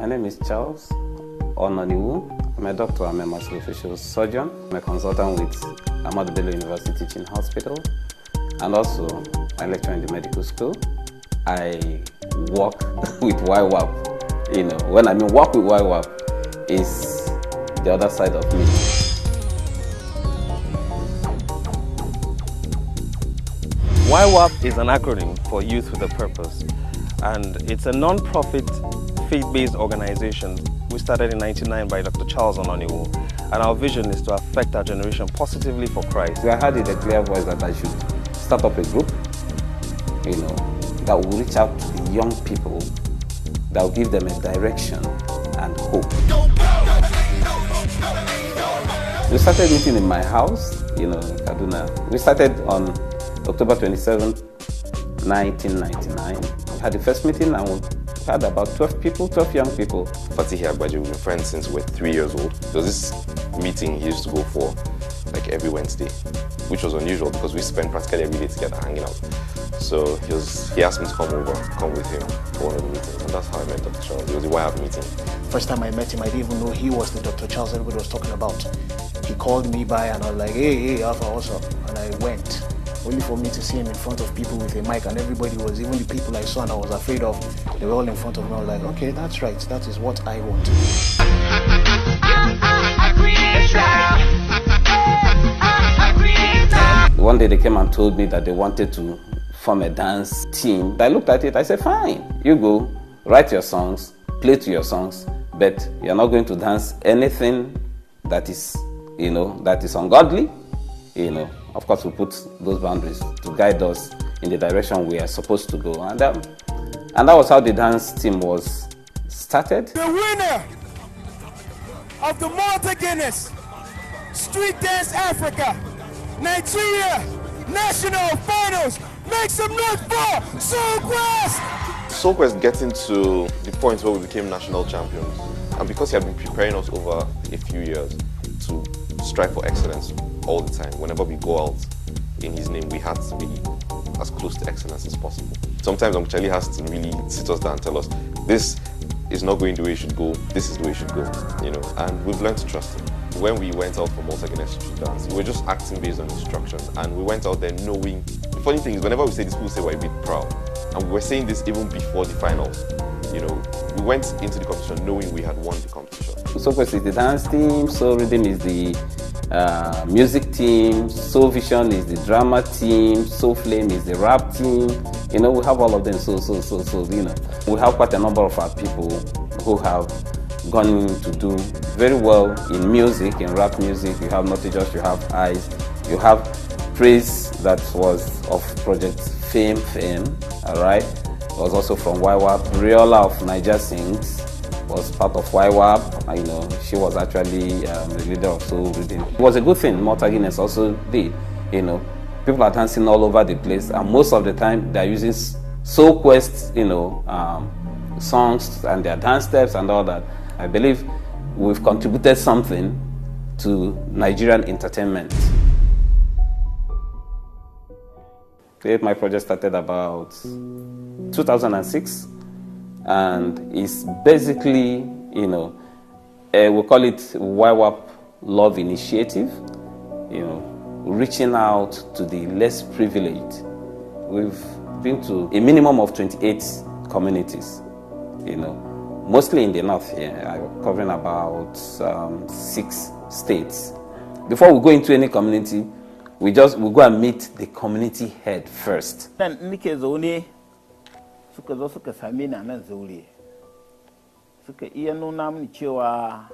My name is Charles Ononiwu. I'm a doctor, I'm a musculofacial surgeon. I'm a consultant with Ahmadu Bello University Teaching Hospital, and also I lecture in the medical school. I work with YWAP. You know, when I mean work with YWAP, is the other side of me. YWAP is an acronym for Youth with a Purpose, and it's a non-profit, faith-based organization. We started in 1999 by Dr. Charles Ononiwu, and our vision is to affect our generation positively for Christ. I had in a clear voice that I should start up a group, you know, that will reach out to the young people, that will give them a direction and hope. We started meeting in my house, you know, in Kaduna. We started on October 27th, 1999. We had the first meeting and we had about 12 young people. Fatih Agbaje, we've been friends since we were 3 years old. There was this meeting he used to go for like every Wednesday, which was unusual because we spent practically every day together hanging out. So he asked me to come with him for one of the meetings, and that's how I met Dr. Charles. It was a YWAP meeting. First time I met him, I didn't even know he was the Dr. Charles everybody was talking about. He called me by and I was like, hey, Alpha, what's up? And I went, only for me to see him in front of people with a mic, and everybody was, even the people I saw and I was afraid of, they were all in front of me. I was like, okay, that's right, that is what I want. One day they came and told me that they wanted to form a dance team. I looked at it, I said, fine, you go, write your songs, play to your songs, but you're not going to dance anything that is, you know, that is ungodly. You know, of course, we put those boundaries to guide us in the direction we are supposed to go. And that was how the dance team was started. The winner of the Malta Guinness Street Dance Africa Nigeria National Finals. Make some noise for SoulQuest! SoulQuest getting to the point where we became national champions. And because he had been preparing us over a few years to strive for excellence all the time, whenever we go out in his name, we had to be as close to excellence as possible. Sometimes Charlie has to really sit us down and tell us, this is not going the way it should go, this is the way it should go, you know, and we've learned to trust him. When we went out for Malta Guinness Street Dance, we were just acting based on instructions, and we went out there knowing. The funny thing is, whenever we say this, people say we're a bit proud, and we were saying this even before the finals. You know, we went into the competition knowing we had won the competition. SoulQuest is the dance team, Soul Rhythm is the music team, Soul Vision is the drama team, Soul Flame is the rap team. You know, we have all of them. So, you know, we have quite a number of our people who have gone to do very well in music, in rap music. You have Naughty Josh, you have Eyes, you have Praise that was of Project Fame, all right? Was also from YWAP. Riola of Naija Sings was part of YWAP. You know, she was actually the leader of Soul Rhythm. It was a good thing Malta Guinness also did. You know, people are dancing all over the place, and most of the time they're using SoulQuest, you know, songs and their dance steps and all that. I believe we've contributed something to Nigerian entertainment. My project started about 2006, and it's basically, you know, we call it YWAP Love Initiative, you know, reaching out to the less privileged. We've been to a minimum of 28 communities, you know, mostly in the north here, covering about 6 states. Before we go into any community, we go and meet the community head first. Nike zaune suka zo suka same ni nan zaure. Suka iya nuna mini cewa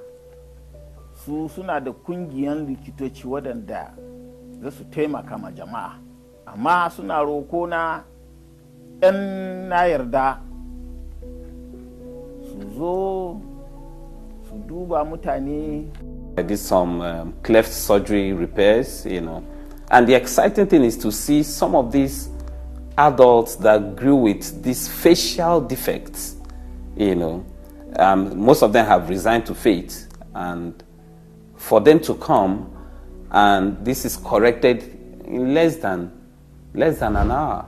su suna da kungiyan likitoci wadanda za su taimaka ma jama'a. Amma suna roko na ɗan na yarda su zo su duba mutane. I did some cleft surgery repairs, you know. And the exciting thing is to see some of these adults that grew with these facial defects, you know. Most of them have resigned to faith, and for them to come and this is corrected in less than an hour,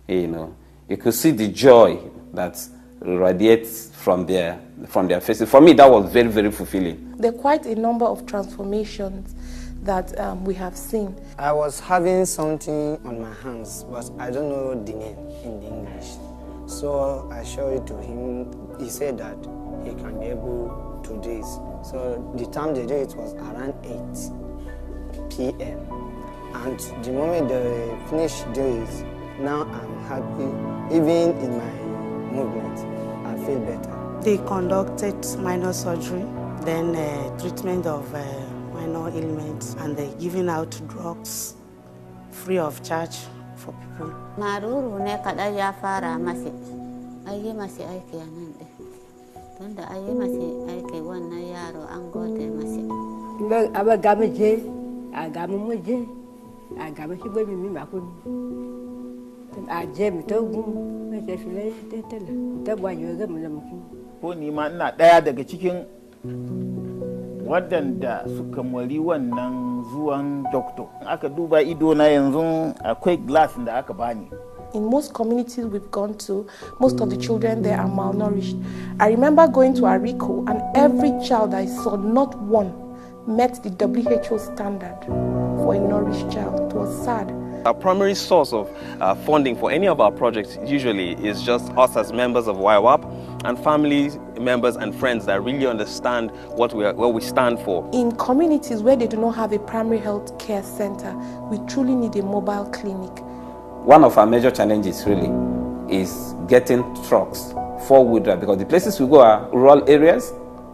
you know. You could see the joy that radiates from their faces. For me, that was very, very fulfilling. There are quite a number of transformations that we have seen. I was having something on my hands, but I don't know the name in the English. So I showed it to him. He said that he can be able to do it. So the time they did it was around 8 p.m. And the moment they finished doing it, now I'm happy. Even in my movement, I feel better. They conducted minor surgery, then treatment of minor ailments, and they're giving out drugs free of charge for people. Maruru ne kada ya fara masi, ayi masi aiki anan de. Tunda ayi masi aiki wannan yaro an gode masi. Aba gamaje, agamu muje, agamu shibo mi makun. Aje mi togu, me tefile tetela. Tabwa yoga mulamuki. Ko ni ma ina daya daga cikin waɗanda suka mori wannan zuwan doctor. Aka duba ido na yanzu akwai glass da aka bani. In most communities we've gone to, most of the children there are malnourished. I remember going to Arico and every child I saw, not one, met the WHO standard for a nourished child. It was sad. Our primary source of funding for any of our projects usually is just us as members of YWAP and family members and friends that really understand what we stand for. In communities where they do not have a primary health care center, we truly need a mobile clinic. One of our major challenges really is getting trucks, four-wheel drive, because the places we go are rural areas,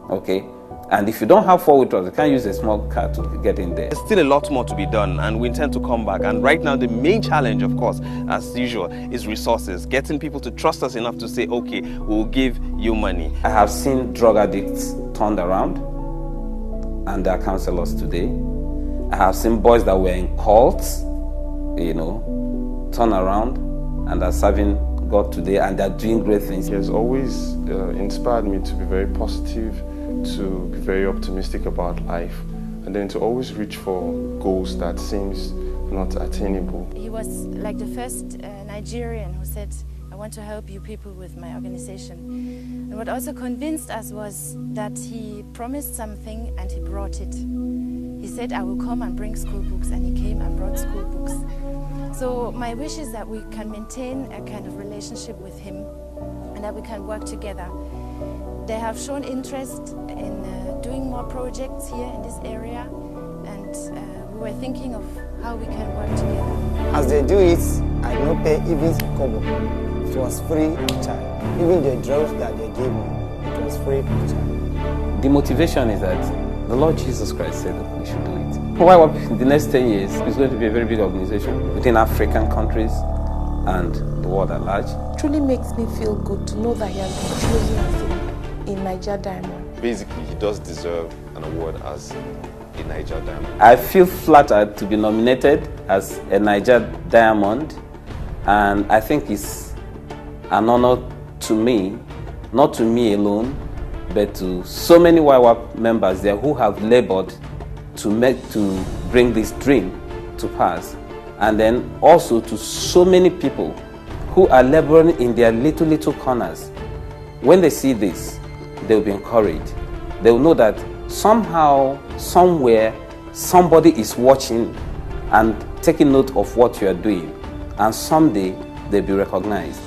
okay? And if you don't have four-wheel drive, you can't use a small car to get in there. There's still a lot more to be done, and we intend to come back. And right now, the main challenge, of course, as usual, is resources. Getting people to trust us enough to say, okay, we'll give you money. I have seen drug addicts turned around, and they are counselors today. I have seen boys that were in cults, turn around, and are serving God today, and they're doing great things. He has always inspired me to be very positive, to be very optimistic about life, and then to always reach for goals that seems not attainable. He was like the first Nigerian who said, I want to help you people with my organization. And what also convinced us was that he promised something and he brought it. He said, I will come and bring school books, and he came and brought school books. So my wish is that we can maintain a kind of relationship with him and that we can work together. They have shown interest in doing more projects here in this area, and we were thinking of how we can work together. As they do it, I don't pay even kobo. It was free of charge. Even the drugs that they gave me, it was free of charge. The motivation is that the Lord Jesus Christ said that we should do it. YWAP in the next 10 years is going to be a very big organization within African countries and the world at large. It truly makes me feel good to know that he has been chosen as in Naija Diamond. Basically, he does deserve an award as a Naija Diamond. I feel flattered to be nominated as a Naija Diamond, and I think it's an honor to me, not to me alone, but to so many YWAP members there who have labored to bring this dream to pass, and then also to so many people who are laboring in their little corners. When they see this, they will be encouraged. They will know that somehow, somewhere, somebody is watching and taking note of what you are doing, and someday they'll be recognized.